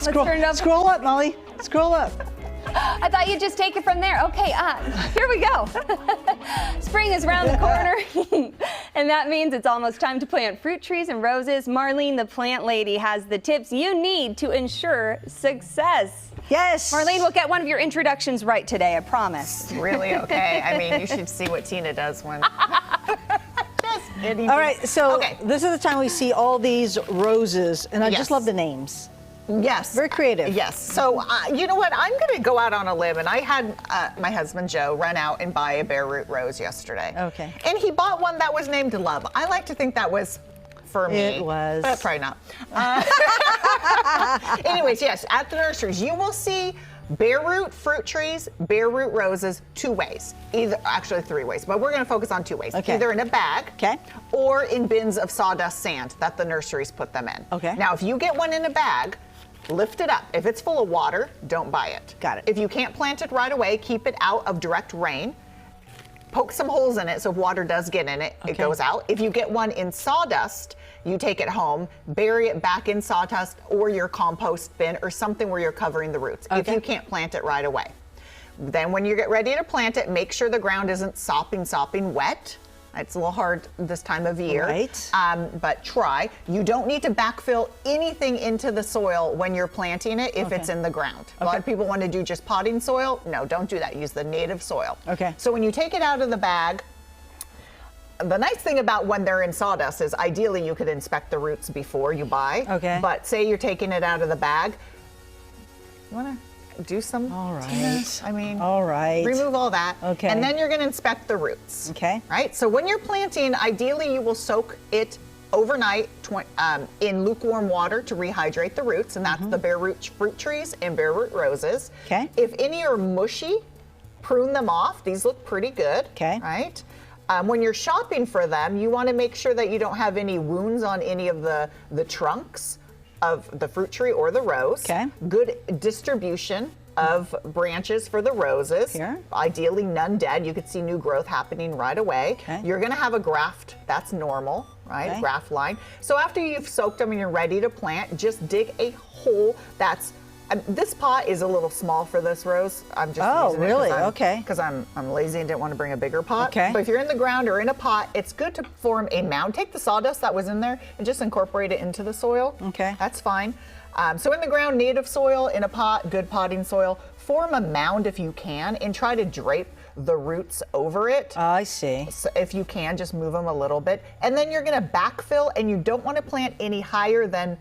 Scroll up, Molly. Scroll up. I thought you'd just take it from there. Okay, here we go. Spring is around the corner, and that means it's almost time to plant fruit trees and roses. Marlene, the plant lady, has the tips you need to ensure success. Yes. Marlene, we'll get one of your introductions right today, I promise. Really? Okay. I mean, you should see what Tina does when... All right, so this is the time we see all these roses, and I just love the names. Yes. Very creative. Yes. So, you know what? I'm going to go out on a limb. And I had my husband, Joe, run out and buy a bare root rose yesterday. Okay. And he bought one that was named Love. I like to think that was for me. It was. But probably not. Anyways, yes, at the nurseries, you will see bare root fruit trees, bare root roses, two ways. Actually, three ways, but we're going to focus on two ways. Okay. Either in a bag or in bins of sawdust sand that the nurseries put them in. Okay. Now, if you get one in a bag, lift it up. If it's full of water, don't buy it. Got it. If you can't plant it right away, keep it out of direct rain. Poke some holes in it so if water does get in it, it goes out. If you get one in sawdust, you take it home, bury it back in sawdust or your compost bin or something where you're covering the roots if you can't plant it right away. Then when you get ready to plant it, make sure the ground isn't sopping wet. It's a little hard this time of year, but try. You don't need to backfill anything into the soil when you're planting it if it's in the ground. A lot of people want to do just potting soil. No, don't do that. Use the native soil. Okay. So when you take it out of the bag, the nice thing about when they're in sawdust is ideally you could inspect the roots before you buy. Okay. But say you're taking it out of the bag, you want to do some. All right. I mean, remove all that. Okay. And then you're going to inspect the roots. Okay. Right? So when you're planting, ideally you will soak it overnight in lukewarm water to rehydrate the roots, and that's the bare root fruit trees and bare root roses. Okay. If any are mushy, prune them off. These look pretty good. Okay. Right? When you're shopping for them, you want to make sure that you don't have any wounds on any of the trunks of the fruit tree or the rose. Okay. Good distribution of branches for the roses. Here. Ideally none dead. You could see new growth happening right away. Okay. You're going to have a graft. That's normal, right? Okay. Graft line. So after you've soaked them and you're ready to plant, just dig a hole that's this pot is a little small for this rose. I'm just using it because I'm lazy and didn't want to bring a bigger pot. Okay. But if you're in the ground or in a pot, it's good to form a mound. Take the sawdust that was in there and just incorporate it into the soil. Okay. That's fine. So in the ground, native soil, in a pot, good potting soil. Form a mound if you can and try to drape the roots over it. I see. So if you can, just move them a little bit. And then you're going to backfill, and you don't want to plant any higher than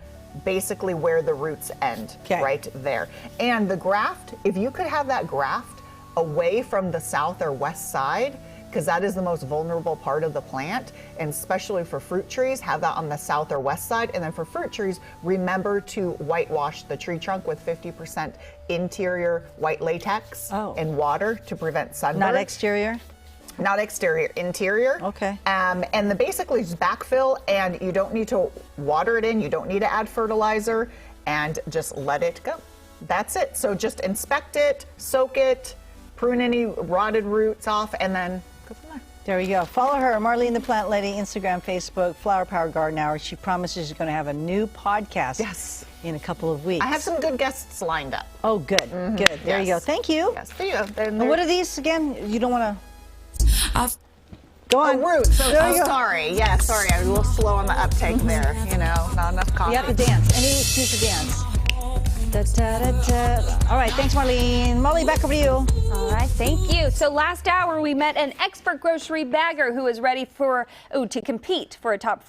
basically where the roots end, right there. And the graft, if you could have that graft away from the south or west side, because that is the most vulnerable part of the plant, and especially for fruit trees, have that on the south or west side. And then for fruit trees, remember to whitewash the tree trunk with 50% interior white latex and water to prevent sunburn. Not exterior? Not exterior, interior. Okay. And basically just backfill, and you don't need to water it in. You don't need to add fertilizer, and just let it go. That's it. So just inspect it, soak it, prune any rotted roots off, and then go from there. There we go. Follow her, Marlene the Plant Lady, Instagram, Facebook, Flower Power Garden Hour. She promises she's going to have a new podcast in a couple of weeks. I have some good guests lined up. Oh, good. Good. There you go. Thank you. Yes, there you go. And what are these again? You don't want to... Go on. Roots. So, there you go. Sorry. Yeah, sorry. I was a little slow on the uptake there. You know, not enough coffee. You have to dance. Any excuse to dance. Da, da, da, da. All right. Thanks, Marlene. Molly, back over to you. All right. Thank you. So last hour, we met an expert grocery bagger who is ready to compete for a top